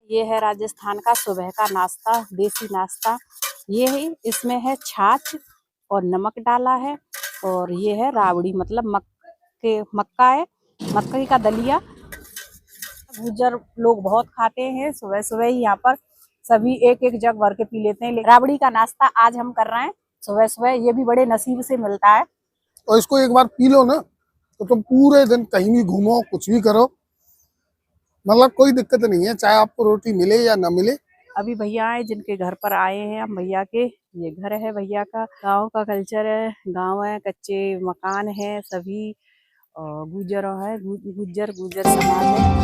ये है राजस्थान का सुबह का नाश्ता, देसी नाश्ता। ये है, इसमें है छाछ और नमक डाला है, और ये है रावड़ी, मतलब मक्का है, मक्के का दलिया। गुजर लोग बहुत खाते हैं, सुबह सुबह ही यहाँ पर सभी एक एक जग भर के पी लेते हैं। रावड़ी का नाश्ता आज हम कर रहे हैं सुबह सुबह, ये भी बड़े नसीब से मिलता है। और इसको एक बार पी लो ना तो तुम पूरे दिन कहीं भी घूमो, कुछ भी करो, मतलब कोई दिक्कत नहीं है, चाहे आपको रोटी मिले या ना मिले। अभी भैया आए जिनके घर पर आए हैं हम, भैया के ये घर है, भैया का गांव का कल्चर है, गांव है, कच्चे मकान है सभी, और गुजर है, गुजर समाज है।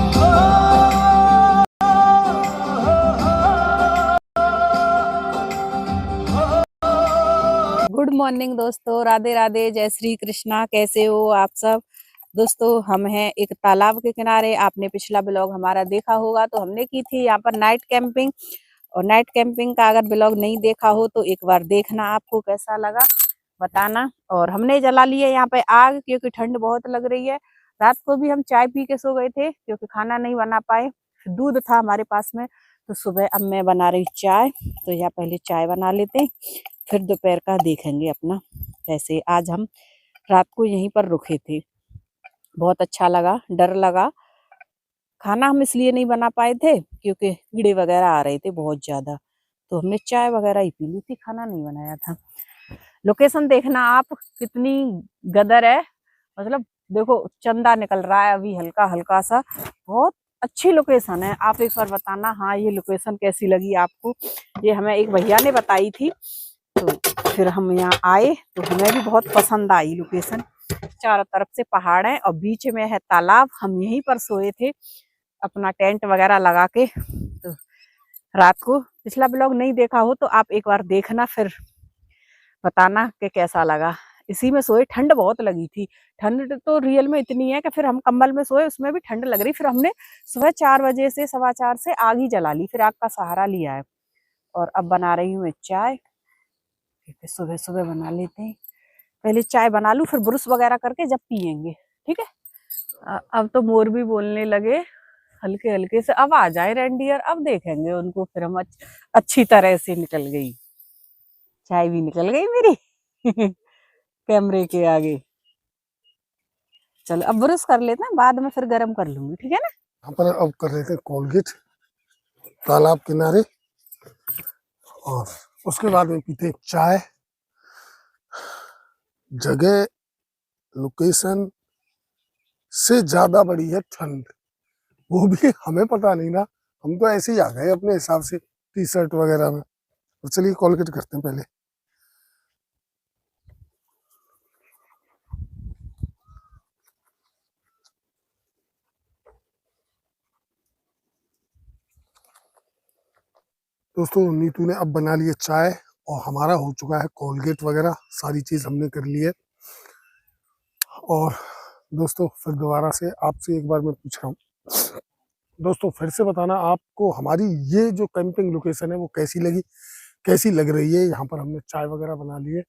गुड मॉर्निंग दोस्तों, राधे राधे, जय श्री कृष्णा। कैसे हो आप सब दोस्तों? हम हैं एक तालाब के किनारे। आपने पिछला ब्लॉग हमारा देखा होगा, तो हमने की थी यहाँ पर नाइट कैंपिंग। और नाइट कैंपिंग का अगर ब्लॉग नहीं देखा हो तो एक बार देखना, आपको कैसा लगा बताना। और हमने जला लिए यहाँ पे आग, क्योंकि ठंड बहुत लग रही है। रात को भी हम चाय पी के सो गए थे, क्योंकि खाना नहीं बना पाए, दूध था हमारे पास में। तो सुबह अब मैं बना रही चाय, तो यहाँ पहले चाय बना लेते हैं, फिर दोपहर का देखेंगे अपना कैसे। आज हम रात को यहीं पर रुके थे, बहुत अच्छा लगा, डर लगा। खाना हम इसलिए नहीं बना पाए थे क्योंकि कीड़े वगैरह आ रहे थे बहुत ज्यादा, तो हमने चाय वगैरह ही पी ली थी, खाना नहीं बनाया था। लोकेशन देखना आप, कितनी गदर है, मतलब देखो चंदा निकल रहा है अभी हल्का हल्का सा। बहुत अच्छी लोकेशन है, आप एक बार बताना हाँ ये लोकेशन कैसी लगी आपको। ये हमें एक भैया ने बताई थी, तो फिर हम यहाँ आए तो हमें भी बहुत पसंद आई लोकेशन। चारों तरफ से पहाड़ है और बीच में है तालाब। हम यहीं पर सोए थे अपना टेंट वगैरह लगा के। तो रात को पिछला ब्लॉग नहीं देखा हो तो आप एक बार देखना, फिर बताना कि कैसा लगा। इसी में सोए, ठंड बहुत लगी थी। ठंड तो रियल में इतनी है कि फिर हम कंबल में सोए, उसमें भी ठंड लग रही। फिर हमने सुबह 4 बजे से 4:15 से आग ही जला ली, फिर आग का सहारा लिया है। और अब बना रही हूँ मैं चाय, क्योंकि सुबह सुबह बना लेते हैं। पहले चाय बना लूं, फिर ब्रश वगैरह करके जब पियेंगे, ठीक है। अब तो मोर भी बोलने लगे हल्के हल्के से, अब आ जाए रेंडियर, अब देखेंगे उनको। फिर हम अच्छी तरह से निकल गई, चाय भी निकल गई मेरी कैमरे के आगे। चलो अब ब्रश कर लेते हैं, बाद में फिर गर्म कर लूंगी, ठीक है ना। यहाँ पर अब कर रहे थे कोलगेट तालाब किनारे, और उसके बाद में पीते चाय। जगह लोकेशन से ज्यादा बड़ी है ठंड, वो भी हमें पता नहीं ना, हम तो ऐसे ही आ गए अपने हिसाब से टी शर्ट वगैरह में। तो चलिए कोलगेट करते हैं पहले। दोस्तों नीतू ने अब बना लिए चाय, और हमारा हो चुका है कोलगेट वगैरह, सारी चीज हमने कर ली है। और दोस्तों फिर दोबारा से आपसे एक बार मैं पूछ रहा हूँ, दोस्तों फिर से बताना आपको हमारी ये जो कैंपिंग लोकेशन है वो कैसी लगी, कैसी लग रही है। यहाँ पर हमने चाय वगैरह बना ली है,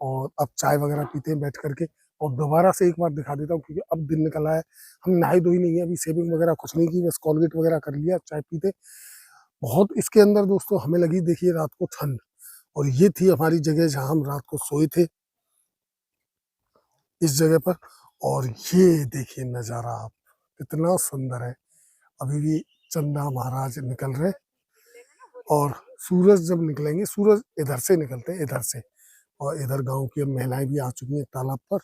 और अब चाय वगैरह पीते हैं बैठ करके। और दोबारा से एक बार दिखा देता हूँ, क्योंकि अब दिन निकल आया है, हम नहाई धोई नहीं है अभी, सेविंग वगैरह कुछ नहीं की, बस कोलगेट वगैरह कर लिया, चाय पीते। बहुत इसके अंदर दोस्तों हमें लगी, देखिए रात को ठंड, और ये थी हमारी जगह जहां हम रात को सोए थे, इस जगह पर। और ये देखिए नजारा आप, कितना सुंदर है। अभी भी चंदा महाराज निकल रहे, और सूरज जब निकलेंगे, सूरज इधर से निकलते हैं, इधर से। और इधर गांव की अब महिलाएं भी आ चुकी हैं तालाब पर,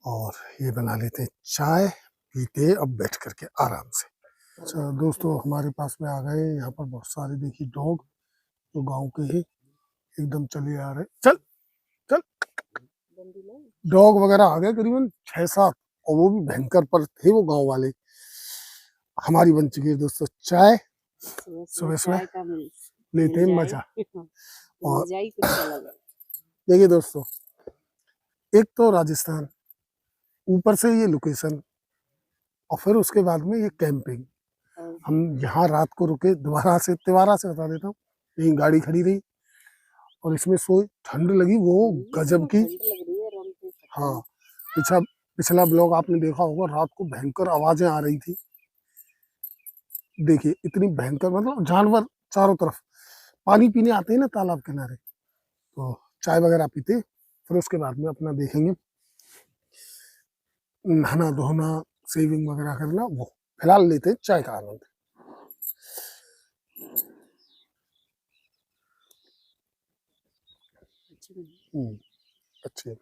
और ये बना लेते हैं चाय, पीते अब बैठ करके आराम से। अच्छा दोस्तों हमारे पास में आ गए यहाँ पर बहुत सारे, देखिए डॉग, जो गांव के ही एकदम चले आ रहे। चल चल, डॉग वगैरह आ गए करीबन 6-7, और वो भी भयंकर पर थे वो गांव वाले। हमारी बन चुकी है दोस्तों चाय, सुबह सुबह लेते हैं मजा। और देखिए दोस्तों, एक तो राजस्थान, ऊपर से ये लोकेशन, और फिर उसके बाद में ये कैंपिंग। हम यहाँ रात को रुके, दोबारा से तिवारा से बता देता हूँ, यही गाड़ी खड़ी रही और इसमें सोई, ठंड लगी वो गजब की। हाँ, पिछला ब्लॉग आपने देखा होगा, रात को भयंकर आवाजें आ रही थी, देखिए इतनी भयंकर, मतलब जानवर चारों तरफ पानी पीने आते हैं ना तालाब किनारे, तो चाय वगैरह पीते, फिर उसके बाद में अपना देखेंगे नहाना धोना, सेविंग वगैरह करना, वो फिलहाल लेते हैं चाय का आनंद। अच्छे।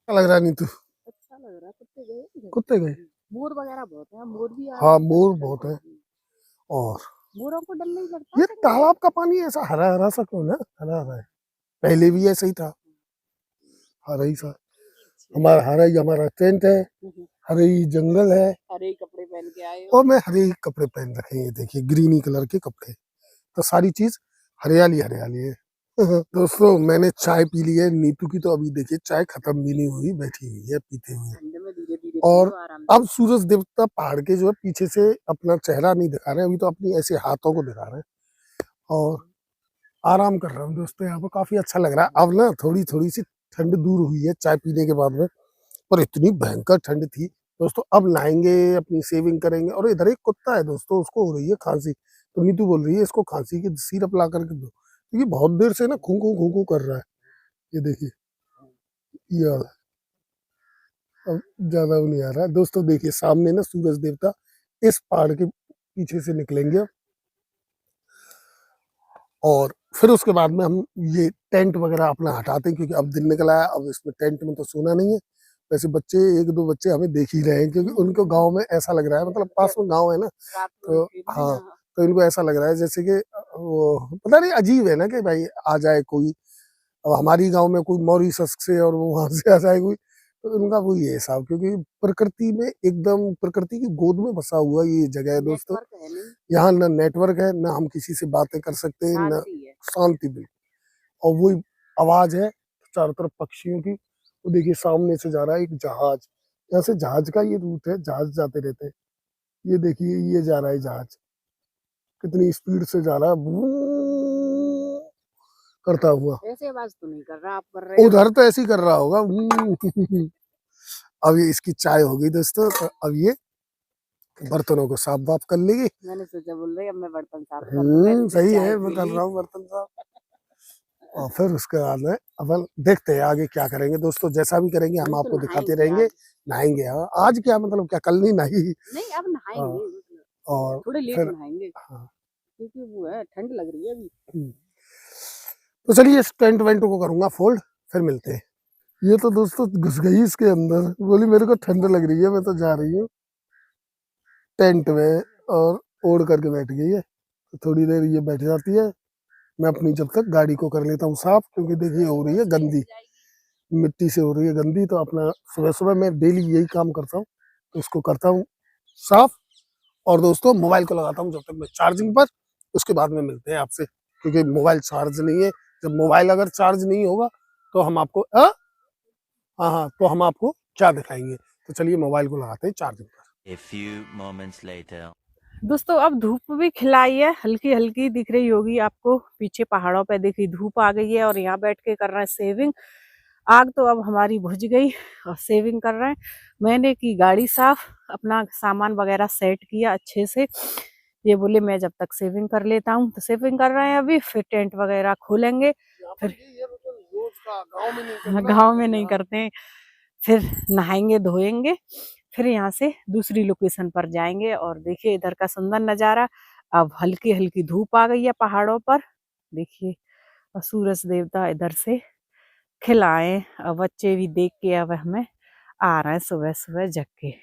क्या लग रहा है नीतू? अच्छा लग रहा है। कुत्ते गए? कुत्ते गए? मोर वगैरह बहुत है, मोर भी आ रहे हाँ हैं मोर कभी बहुत है। कभी। और मोरों को डर नहीं लगता ये फिर? तालाब का पानी ऐसा हरा हरा सा क्यों ना, हरा हरा है, पहले भी ऐसा ही था, हरा ही सा। हमारा हरा ही हमारा टेंट है, हरे ही जंगल है, हरे ही कपड़े पहन के आए हो। और मैं हरे ही कपड़े पहन रखे हैं, ये देखिए ग्रीनी कलर के कपड़े, तो सारी चीज हरियाली हरियाली है। दोस्तों मैंने चाय पी ली है, नीतू की तो अभी देखिए चाय खत्म भी नहीं हुई, बैठी हुई है पीते हुए। ठंड में धीरे धीरे और पियो, आराम से। अब सूरज देवता पहाड़ के जो है पीछे से अपना चेहरा नहीं दिखा रहे, अभी तो अपनी ऐसे हाथों को दिखा रहे हैं, और आराम कर रहा हूँ दोस्तों, यहाँ पर काफी अच्छा लग रहा है। अब ना थोड़ी थोड़ी सी ठंड दूर हुई है चाय पीने के बाद में, पर इतनी भयंकर ठंड थी दोस्तों। अब नहाएंगे, अपनी सेविंग करेंगे, और इधर एक कुत्ता है दोस्तों, उसको हो रही है खांसी, तो नीतू बोल रही है इसको खांसी की सिरप ला करके दो, क्योंकि बहुत देर से ना खू खू कर रहा है। ये देखिए, ये वाला। अब ज्यादा वो नहीं आ रहा है दोस्तों, देखिए सामने ना सूरज देवता इस पहाड़ के पीछे से निकलेंगे, और फिर उसके बाद में हम ये टेंट वगैरह अपना हटाते हैं, क्योंकि अब दिन निकला है, अब इसमें टेंट में तो सोना नहीं है। वैसे बच्चे एक दो बच्चे हमें देख ही रहे हैं, क्योंकि उनको गांव में ऐसा लग रहा है, मतलब पास में गांव है ना, रात तो में हाँ, तो इनको ऐसा लग रहा है जैसे कि वो पता नहीं, अजीब है ना कि भाई आ जाए कोई, अब हमारी गांव में कोई मॉरिशस से और वो वहां से आ जाए कोई, तो इनका वही है हिसाब, क्योंकि प्रकृति में एकदम प्रकृति की गोद में बसा हुआ ये जगह है दोस्तों। नेटवर्क है नहीं, यहाँ ना नेटवर्क है, ना हम किसी से बातें कर सकते हैं, ना शांति है। शांति बिल्कुल, और वही आवाज है चारों तरफ पक्षियों की। वो देखिए सामने से जा रहा है एक जहाज, यहाँ से जहाज का ये रूट है, जहाज जाते रहते हैं। ये देखिए ये जा रहा है जहाज, कितनी स्पीड से जा रहा है, वूं करता हुआ। ऐसे आवाज तो नहीं कर रहा, आप कर रहे हो। उधर तो ऐसे ही कर रहा होगा, अब ये इसकी चाय हो गई दोस्तों, तो अब ये बर्तनों को साफ वाफ कर लेगी। मैंने सोचा बोल रही अब मैं बर्तन साफ कर लूं, मैंने तो सही चाय है, पी मैं कर ली। रहा हूँ बर्तन साफ, और फिर उसके बाद में अपन देखते हैं आगे क्या करेंगे दोस्तों, जैसा भी करेंगे हम हम तो आपको दिखाते नहाएंगे रहेंगे। आज। नहाएंगे, हाँ आज क्या मतलब, क्या कल नहीं नहाई? नहीं अब हाँ, नहाएंगे, मतलब और थोड़े लेट फिर नहाएंगे, हाँ, क्योंकि वो है ठंड लग रही है अभी। हम्म। तो चलिए इस टेंट वेंट को करूंगा फोल्ड, फिर मिलते हैं। ये तो दोस्तों घुस गई इसके अंदर, बोली मेरे को ठंड लग रही है, मैं तो जा रही हूँ टेंट में, और ओढ़ करके बैठ गई है। तो थोड़ी देर ये बैठ जाती है, मैं अपनी जब तक गाड़ी को कर लेता हूँ साफ, क्योंकि देखिए हो रही है गंदी, मिट्टी से हो रही है गंदी, तो अपना सुबह सुबह मैं डेली यही काम करता हूँ, तो इसको करता हूँ साफ। और दोस्तों मोबाइल को लगाता हूँ जब तक मैं चार्जिंग पर, उसके बाद में मिलते हैं आपसे, क्योंकि मोबाइल चार्ज नहीं है। जब मोबाइल अगर चार्ज नहीं होगा तो हम आपको हाँ हाँ, तो हम आपको क्या दिखाएंगे, तो चलिए मोबाइल को लगाते हैं चार्जिंग पर। A few moments later. दोस्तों अब धूप भी खिलाई है, हल्की हल्की दिख रही होगी आपको, पीछे पहाड़ों पे देखी धूप आ गई है, और यहाँ बैठ के कर रहे हैं सेविंग। आग तो अब हमारी बुझ गई, और सेविंग कर रहे हैं। मैंने की गाड़ी साफ, अपना सामान वगैरह सेट किया अच्छे से। ये बोले मैं जब तक सेविंग कर लेता हूँ, तो सेविंग कर रहे हैं अभी, फिर टेंट वगैरह खोलेंगे। फिर गाँव में नहीं करते हैं, फिर नहाएंगे धोएंगे, फिर यहाँ से दूसरी लोकेशन पर जाएंगे। और देखिए इधर का सुंदर नजारा, अब हल्की हल्की धूप आ गई है पहाड़ों पर, देखिए, और सूरज देवता इधर से खिलाए, और बच्चे भी देख के अब हमें आ रहे हैं सुबह सुबह जग के।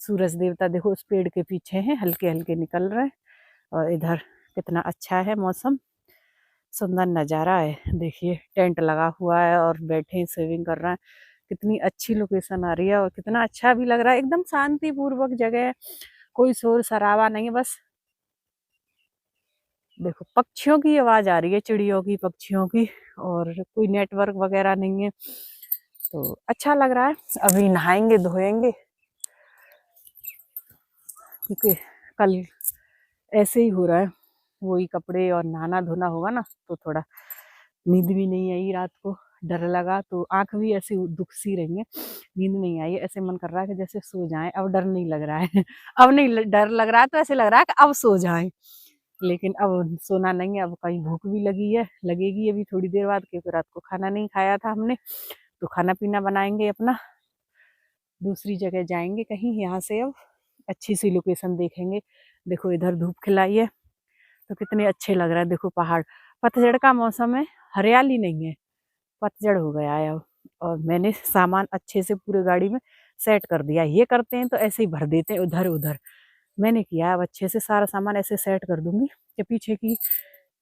सूरज देवता देखो उस पेड़ के पीछे हैं, हल्के हल्के निकल रहे हैं, और इधर कितना अच्छा है मौसम, सुंदर नजारा है। देखिए टेंट लगा हुआ है और बैठे सेविंग कर रहे हैं, कितनी अच्छी लोकेशन आ रही है, और कितना अच्छा भी लग रहा है, एकदम शांति पूर्वक जगह है, कोई शोर शराबा नहीं है। बस देखो पक्षियों की आवाज आ रही है, चिड़ियों की, पक्षियों की, और कोई नेटवर्क वगैरह नहीं है, तो अच्छा लग रहा है। अभी नहाएंगे धोएंगे, क्योंकि कल ऐसे ही हो रहा है, वही कपड़े और नहाना धोना होगा ना, तो थोड़ा नींद भी नहीं आई रात को, डर लगा तो आंख भी ऐसी दुख सी रही है, नींद नहीं आई है, ऐसे मन कर रहा है कि जैसे सो जाएं। अब डर नहीं लग रहा है अब नहीं डर लग रहा है, तो ऐसे लग रहा है कि अब सो जाएं, लेकिन अब सोना नहीं है। अब कहीं भूख भी लगी है, लगेगी अभी थोड़ी देर बाद, क्योंकि रात को खाना नहीं खाया था हमने, तो खाना पीना बनाएंगे अपना, दूसरी जगह जाएंगे कहीं। यहाँ से अब अच्छी सी लोकेशन देखेंगे। देखो इधर धूप खिलाई है तो कितने अच्छे लग रहा है। देखो पहाड़, पतझड़ का मौसम है, हरियाली नहीं है, पतझड़ हो गया है अब। और मैंने सामान अच्छे से पूरे गाड़ी में सेट कर दिया। ये करते हैं तो ऐसे ही भर देते हैं उधर उधर, मैंने किया। अब अच्छे से सारा सामान ऐसे सेट कर दूंगी कि पीछे की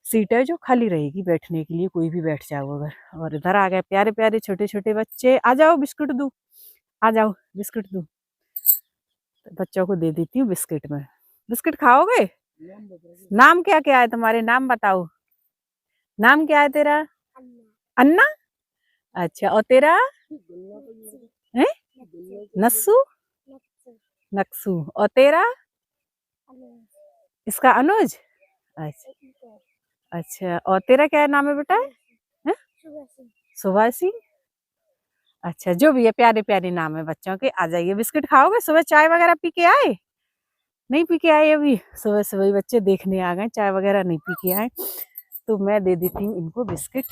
सीट है जो खाली रहेगी बैठने के लिए, कोई भी बैठ जाओ अगर। और इधर आ गए प्यारे प्यारे छोटे छोटे बच्चे, आ जाओ बिस्कुट दूं, आ जाओ बिस्कुट दूं। बच्चों को दे देती हूँ बिस्किट में। बिस्किट खाओगे? नाम क्या क्या है तुम्हारे, नाम बताओ। नाम क्या है तेरा? अन्ना। अच्छा, और तेरा है? नस्सू, नक्सू। और तेरा? इसका अनुज। अच्छा अच्छा, और तेरा क्या नाम है बेटा? हैं? सुभाषी। अच्छा, जो भी है, प्यारे प्यारे नाम है बच्चों के। आ जाइए, बिस्किट खाओगे? सुबह चाय वगैरह पी के आए? नहीं पी के आए अभी? सुबह सुबह बच्चे देखने आ गए, चाय वगैरह नहीं पी के आए, तो मैं दे देती हूँ इनको बिस्किट।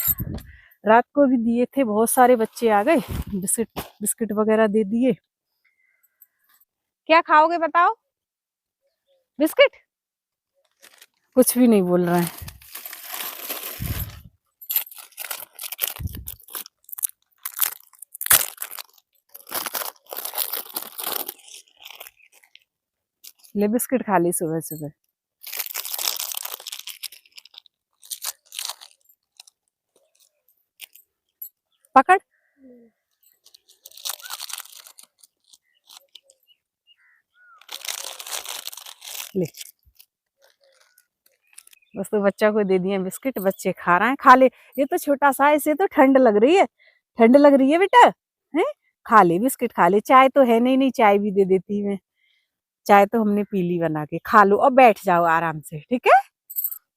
रात को भी दिए थे, बहुत सारे बच्चे आ गए, बिस्किट बिस्किट वगैरह दे दिए। क्या खाओगे बताओ? बिस्किट? कुछ भी नहीं बोल रहे हैं। ले बिस्किट खा ली सुबह सुबह। पकड़। ले, बस तो बच्चा को दे दिए बिस्किट, बच्चे खा रहे हैं। खा ले, ये तो छोटा सा है, इसे तो ठंड लग रही है, ठंड लग रही है बेटा, है? खा ले बिस्किट, खा ले। चाय तो है नहीं, नहीं चाय भी दे देती मैं। चाय तो हमने पी ली बना के। खा लो और बैठ जाओ आराम से, ठीक है?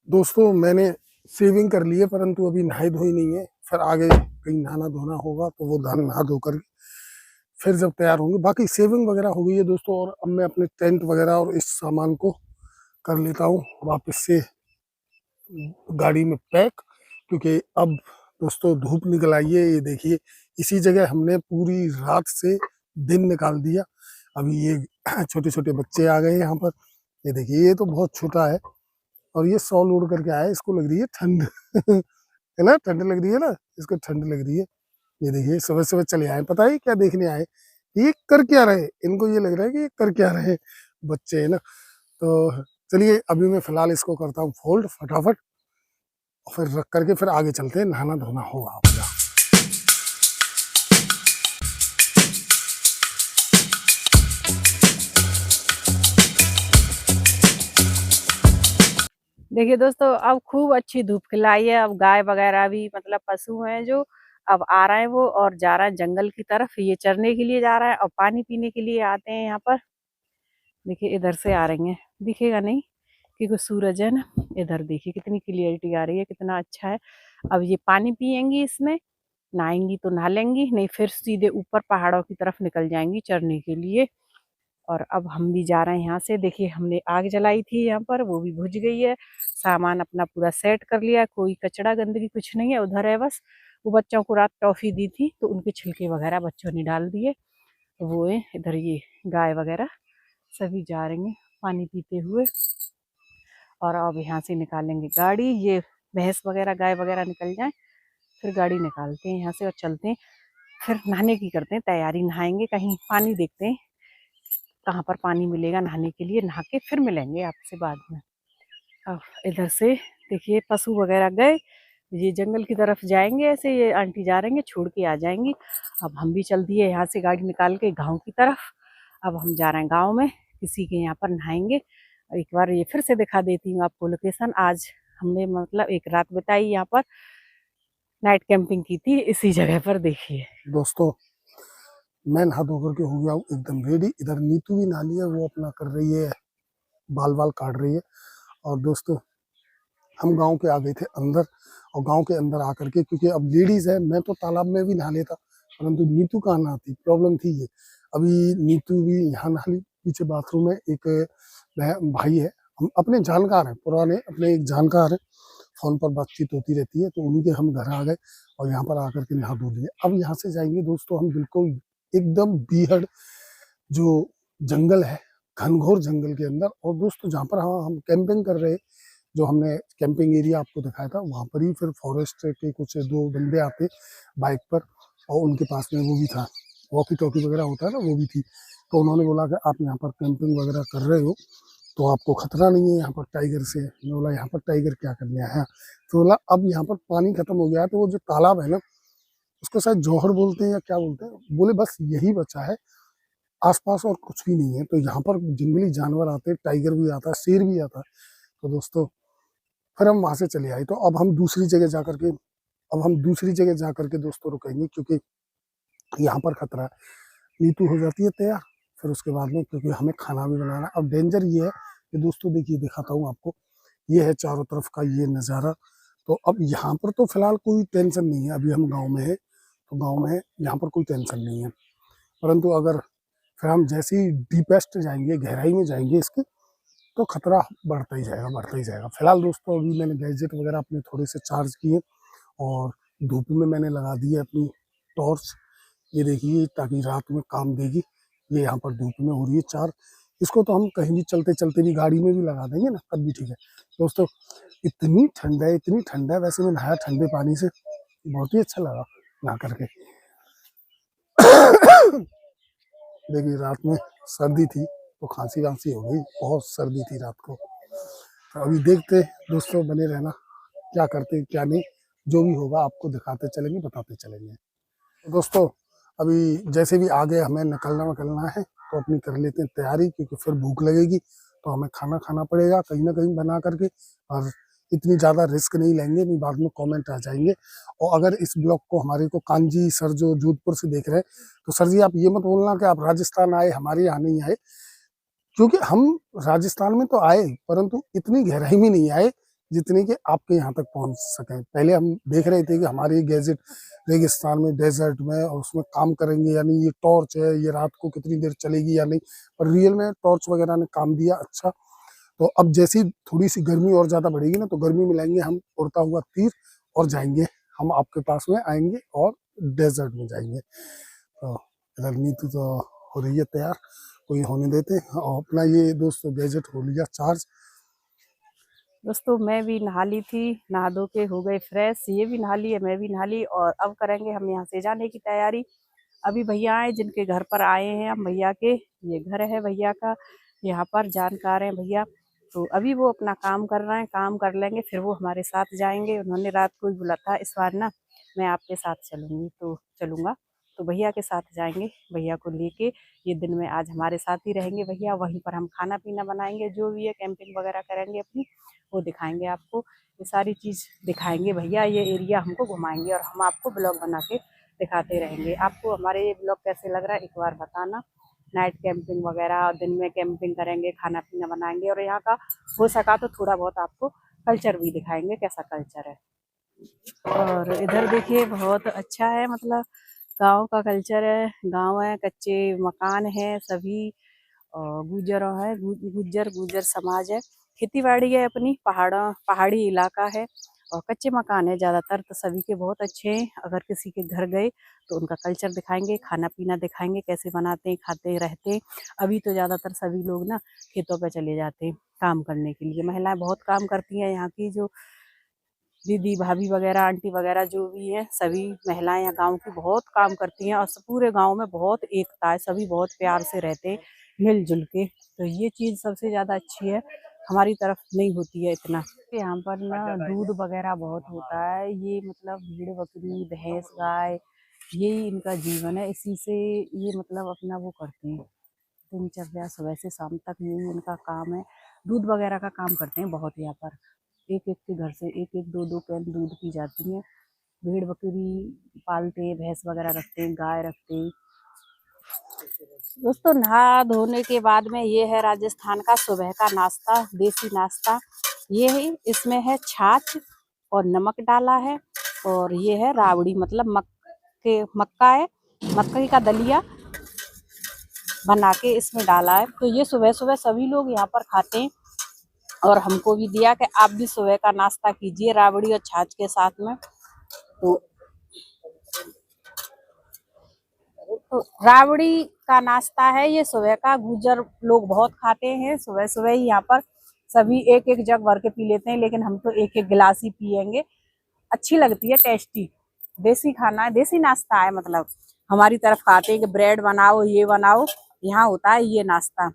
दोस्तों मैंने शेविंग कर ली है, परंतु अभी नहाई धोई नहीं है। फिर आगे कहीं नहाना धोना होगा तो वो नहा धो कर फिर जब तैयार होंगे। बाकी शेविंग वगैरह हो गई है दोस्तों, और अब मैं अपने टेंट वगैरह और इस सामान को कर लेता हूँ वापस से गाड़ी में पैक, क्योंकि अब दोस्तों धूप निकल आई है। ये देखिए, इसी जगह हमने पूरी रात से दिन निकाल दिया। अभी ये छोटे छोटे बच्चे आ गए यहाँ पर। ये देखिए, ये तो बहुत छोटा है और ये शॉल ओढ़ करके आया है, इसको लग रही है ठंड है ना, ठंड लग रही है ना, इसको ठंड लग रही है। ये देखिए, सुबह सुबह चले आए, पता है क्या देखने आए, ये कर क्या रहे, इनको ये लग रहा है कि ये कर क्या रहे बच्चे, है ना। तो चलिए, अभी मैं फिलहाल इसको करता हूँ फोल्ड फटाफट, फिर रख करके फिर आगे चलते हैं, नहाना धोना होगा अपना। देखिए दोस्तों, अब खूब अच्छी धूप खिलाई है। अब गाय वगैरह भी, मतलब पशु हैं जो, अब आ रहे हैं वो और जा रहे हैं जंगल की तरफ। ये चरने के लिए जा रहा है और पानी पीने के लिए आते हैं यहाँ पर। देखिए इधर से आ रही हैं, दिखेगा नहीं क्योंकि सूरज है ना। इधर देखिए कितनी क्लियरिटी आ रही है, कितना अच्छा है। अब ये पानी पियेंगी, इसमें नहाएंगी तो नहा लेंगी, नहीं फिर सीधे ऊपर पहाड़ों की तरफ निकल जाएंगी चरने के लिए। और अब हम भी जा रहे हैं यहाँ से। देखिए हमने आग जलाई थी यहाँ पर, वो भी बुझ गई है। सामान अपना पूरा सेट कर लिया, कोई कचड़ा गंदगी कुछ नहीं है उधर है बस। वो बच्चों को रात टॉफी दी थी तो उनके छिलके वगैरह बच्चों ने डाल दिए, वो है इधर। ये गाय वगैरह सभी जा रही हैं पानी पीते हुए। और अब यहाँ से निकालेंगे गाड़ी, ये भैंस वगैरह गाय वगैरह निकल जाए फिर गाड़ी निकालते हैं यहाँ से और चलते हैं। फिर नहाने की करते हैं तैयारी, नहाएंगे, कहीं पानी देखते हैं कहाँ पर पानी मिलेगा नहाने के लिए, नहा के फिर मिलेंगे आपसे बाद में। अब इधर से देखिए पशु वगैरह गए, ये जंगल की तरफ जाएंगे, ऐसे ये आंटी जा रही हैं, छोड़ के आ जाएंगी। अब हम भी चल दिए यहाँ से गाड़ी निकाल के गांव की तरफ। अब हम जा रहे हैं गांव में, किसी के यहाँ पर नहाएंगे। एक बार ये फिर से दिखा देती हूँ आपको लोकेशन। आज हमने मतलब एक रात बिताई यहाँ पर, नाइट कैंपिंग की थी इसी जगह पर। देखिए दोस्तों, मैं नहा धो करके हो गया हूँ एकदम रेडी। इधर नीतू भी नहा ली है, वो अपना कर रही है, बाल बाल काट रही है। और दोस्तों, हम गांव के आ गए थे अंदर, और गांव के अंदर आकर के, क्योंकि अब लेडीज है, मैं तो तालाब में भी नहा लेता, परंतु नीतू कहाँ नहाती, प्रॉब्लम थी ये। अभी नीतू भी यहाँ नहा ली, पीछे बाथरूम में एक भाई है, हम अपने जानकार हैं, पुराने अपने एक जानकार है, फोन पर बातचीत होती रहती है, तो उन्हीं के हम घर आ गए और यहाँ पर आकर के नहा धो लिए। अब यहाँ से जाएंगे दोस्तों हम बिल्कुल एकदम बीहड़ जो जंगल है, घनघोर जंगल के अंदर। और दोस्तों जहाँ पर हम कैंपिंग कर रहे, जो हमने कैंपिंग एरिया आपको दिखाया था, वहाँ पर ही फिर फॉरेस्ट के कुछ 2 बंदे आते बाइक पर, और उनके पास में वो भी था, वॉकी टॉकी वगैरह होता है ना, वो भी थी। तो उन्होंने बोला कि आप यहाँ पर कैंपिंग वगैरह कर रहे हो तो आपको खतरा नहीं है यहाँ पर टाइगर से। मैं बोला यहाँ पर टाइगर क्या करने आया? तो बोला अब यहाँ पर पानी खत्म हो गया है, तो वो जो तालाब है ना, उसको शायद जौहर बोलते हैं या क्या बोलते हैं, बोले बस यही बचा है, आसपास और कुछ भी नहीं है। तो यहाँ पर जंगली जानवर आते हैं, टाइगर भी आता है, शेर भी आता है। तो दोस्तों फिर हम वहां से चले आए। तो अब हम दूसरी जगह जा करके दोस्तों रुकेंगे, क्योंकि यहाँ पर खतरा है। नीतू हो जाती है तैयार, फिर उसके बाद में, क्योंकि हमें खाना भी बनाना। अब डेंजर ये है कि दोस्तों देखिए, दिखाता हूँ आपको, ये है चारों तरफ का ये नज़ारा। तो अब यहाँ पर तो फिलहाल कोई टेंशन नहीं है, अभी हम गाँव में है, तो गाँव में यहाँ पर कोई टेंशन नहीं है। परंतु अगर फिर हम जैसे ही डीपेस्ट जाएंगे, गहराई में जाएंगे इसके, तो खतरा बढ़ता ही जाएगा, बढ़ता ही जाएगा। फिलहाल दोस्तों अभी मैंने गैजेट वगैरह अपने थोड़े से चार्ज किए, और धूप में मैंने लगा दी है अपनी टॉर्च, ये देखिए, ताकि रात में काम देगी। ये यहाँ पर धूप में हो रही है चार्ज, इसको तो हम कहीं भी चलते चलते भी गाड़ी में भी लगा देंगे ना, तब भी ठीक है। दोस्तों इतनी ठंड है, इतनी ठंड है, वैसे मैं नहाया ठंडे पानी से, बहुत ही अच्छा लगा नहा करके। देखिए रात में सर्दी थी तो खांसी वांसी हो गई, बहुत सर्दी थी रात को। तो अभी देखते दोस्तों, बने रहना, क्या करते क्या नहीं, जो भी होगा आपको दिखाते चलेंगे, बताते चलेंगे। तो दोस्तों अभी जैसे भी आगे हमें निकलना है, तो अपनी कर लेते हैं तैयारी, क्योंकि फिर भूख लगेगी तो हमें खाना खाना पड़ेगा कहीं ना कहीं बना करके। और इतनी ज़्यादा रिस्क नहीं लेंगे, नहीं बाद में कमेंट आ जाएंगे। और अगर इस ब्लॉग को हमारे को कांजी सर जो जोधपुर से देख रहे हैं, तो सर जी आप ये मत बोलना कि आप राजस्थान आए, हमारे यहाँ नहीं आए, क्योंकि हम राजस्थान में तो आए, परंतु इतनी गहराई में नहीं आए जितनी कि आपके यहाँ तक पहुँच सकें। पहले हम देख रहे थे कि हमारे ये गैजेट रेगिस्तान में, डेजर्ट में, और उसमें काम करेंगे, यानी ये टॉर्च है, ये रात को कितनी देर चलेगी या नहीं, पर रियल में टॉर्च वगैरह ने काम दिया अच्छा। तो अब जैसी थोड़ी सी गर्मी और ज़्यादा बढ़ेगी ना, तो गर्मी में लाएंगे हम उड़ता हुआ तीर, और जाएंगे हम आपके पास में आएंगे और डेजर्ट में जाएंगे। तो इधर नीतू तो हो रही है तैयार, कोई होने देते, और अपना ये दोस्तों गैजेट हो लिया चार्ज। दोस्तों मैं भी नहा ली थी, नहा धो के हो गए फ्रेश, ये भी नहा ली है, मैं भी नहा ली, और अब करेंगे हम यहाँ से जाने की तैयारी। अभी भैया आए जिनके घर पर आए हैं हम, भैया के ये घर है भैया का, यहाँ पर जानकार हैं भैया। तो अभी वो अपना काम कर रहे हैं, काम कर लेंगे फिर वो हमारे साथ जाएंगे। उन्होंने रात को ही बोला था इस बार ना मैं आपके साथ चलूंगी, तो चलूंगा, तो भैया के साथ जाएंगे, भैया को लेके। ये दिन में आज हमारे साथ ही रहेंगे भैया, वहीं पर हम खाना पीना बनाएंगे, जो भी है कैंपिंग वगैरह करेंगे अपनी, वो दिखाएंगे आपको, ये सारी चीज़ दिखाएंगे भैया, ये एरिया हमको घुमाएंगे, और हम आपको ब्लॉग बना के दिखाते रहेंगे। आपको हमारे ये ब्लॉग कैसे लग रहा है एक बार बताना। नाइट कैंपिंग वगैरह, दिन में कैंपिंग करेंगे, खाना पीना बनाएंगे, और यहाँ का हो सका तो थोड़ा बहुत आपको कल्चर भी दिखाएंगे, कैसा कल्चर है। और इधर देखिए बहुत अच्छा है, मतलब गांव का कल्चर है, गांव है, कच्चे मकान है सभी, और गुज्जर समाज है, खेती बाड़ी है अपनी, पहाड़ी इलाका है, और कच्चे मकान है ज़्यादातर, तो सभी के बहुत अच्छे हैं। अगर किसी के घर गए तो उनका कल्चर दिखाएंगे, खाना पीना दिखाएंगे, कैसे बनाते हैं, खाते रहते हैं। अभी तो ज़्यादातर सभी लोग ना खेतों पे चले जाते हैं काम करने के लिए, महिलाएं बहुत काम करती हैं, यहाँ की जो दीदी भाभी वगैरह, आंटी वगैरह जो भी है, सभी महिलाएं यहाँ गांव की बहुत काम करती हैं, और पूरे गांव में बहुत एकता है, सभी बहुत प्यार से रहते हैं मिलजुल के। तो ये चीज़ सबसे ज़्यादा अच्छी है, हमारी तरफ नहीं होती है इतना। यहाँ पर ना दूध वगैरह बहुत होता है, ये मतलब भेड़ बकरी भैंस गाय, यही इनका जीवन है, इसी से ये मतलब अपना वो करते हैं, दिनचर्या सुबह से शाम तक यही इनका काम है। दूध वगैरह का काम करते हैं बहुत यहाँ पर, एक एक के घर से एक एक दो दो कैन दूध की जाती है। भेड़ बकरी पालते हैं, भैंस वगैरह रखते हैं, गाय रखते हैं। दोस्तों नहा धोने के बाद में ये है राजस्थान का सुबह का नाश्ता, देसी नाश्ता, ये है, इसमें है छाछ और नमक डाला है। और ये है रावड़ी, मतलब मक्का है, मक्के का दलिया बना के इसमें डाला है। तो ये सुबह सुबह सभी लोग यहाँ पर खाते हैं और हमको भी दिया कि आप भी सुबह का नाश्ता कीजिए रावड़ी और छाछ के साथ में। तो रावड़ी का नाश्ता है ये सुबह का, गुजर लोग बहुत खाते हैं सुबह सुबह ही। यहाँ पर सभी एक एक जग भर के पी लेते हैं, लेकिन हम तो एक एक गिलास ही पियेंगे। अच्छी लगती है, टेस्टी देसी खाना है, देसी नाश्ता है। मतलब हमारी तरफ खाते हैं कि ब्रेड बनाओ, ये बनाओ, यहाँ होता है ये नाश्ता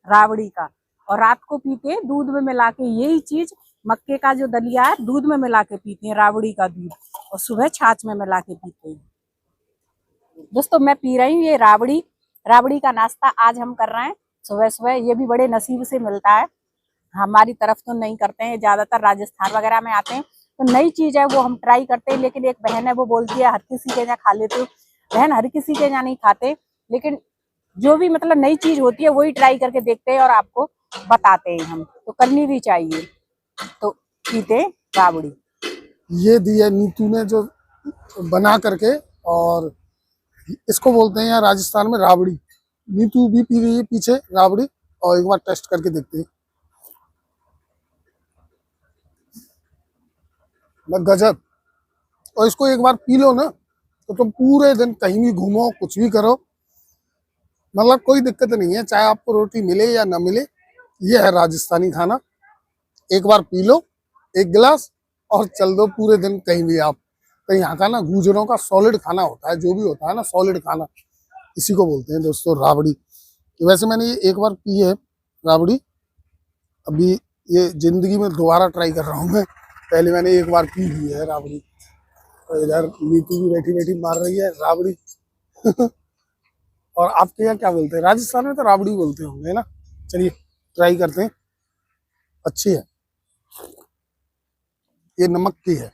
रावड़ी का। और रात को पीते हैं दूध में मिला के, यही चीज मक्के का जो दलिया है दूध में मिला के पीते हैं, रावड़ी का दूध, और सुबह छाछ में मिला के पीते हैं। दोस्तों मैं पी रही हूँ ये रावड़ी का नाश्ता आज हम कर रहे हैं सुबह सुबह। ये भी बड़े नसीब से मिलता है, हमारी तरफ तो नहीं करते हैं, ज्यादातर राजस्थान वगैरह में आते हैं तो नई चीज है वो हम ट्राई करते हैं। लेकिन एक बहन है वो बोलती है हर किसी के यहाँ खा लेते हो। बहन, हर किसी के यहाँ नहीं खाते, लेकिन जो भी मतलब नई चीज होती है वही ट्राई करके देखते हैं और आपको बताते हैं हम, तो करनी भी चाहिए। तो पीते रावड़ी। ये दी है नीतू ने जो बना करके, और इसको बोलते हैं यहाँ राजस्थान में राबड़ी। नीतू भी पी रही है पीछे राबड़ी, और एक बार टेस्ट करके देखते हैं। गजब। और इसको एक बार पी लो ना तो तुम पूरे दिन कहीं भी घूमो, कुछ भी करो, मतलब कोई दिक्कत नहीं है, चाहे आपको रोटी मिले या ना मिले। ये है राजस्थानी खाना, एक बार पी लो एक गिलास और चल दो पूरे दिन कहीं भी आप। तो यहाँ का ना गुजरों का सॉलिड खाना होता है, जो भी होता है ना सॉलिड खाना, इसी को बोलते हैं दोस्तों राबड़ी। तो वैसे मैंने ये एक बार पी है राबड़ी, अभी ये जिंदगी में दोबारा ट्राई कर रहा हूँ मैं। पहले मैंने एक बार पी ली है राबड़ी। तो इधर नीतू भी बैठी बैठी मार रही है राबड़ी। और आपके यहाँ क्या बोलते हैं? राजस्थान में तो राबड़ी बोलते होंगे ना। चलिए ट्राई करते हैं, अच्छी है, ये नमक की है।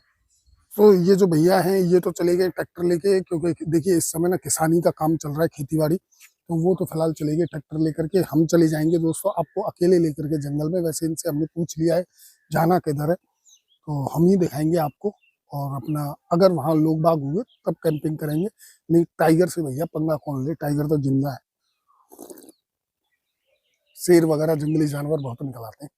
तो ये जो भैया हैं ये तो चले गए ट्रैक्टर लेके, क्योंकि देखिए इस समय ना किसानी का काम चल रहा है, खेती बाड़ी, तो वो तो फिलहाल चले गए ट्रैक्टर लेकर के। हम चले जाएंगे दोस्तों आपको अकेले लेकर के जंगल में। वैसे इनसे हमने पूछ लिया है जाना किधर है, तो हम ही दिखाएंगे आपको। और अपना अगर वहाँ लोग बाग हुए तब कैंपिंग करेंगे, नहीं टाइगर से भैया पंगा कौन ले, टाइगर तो जिंदा है। शेर वगैरह जंगली जानवर बहुत निकल आते हैं।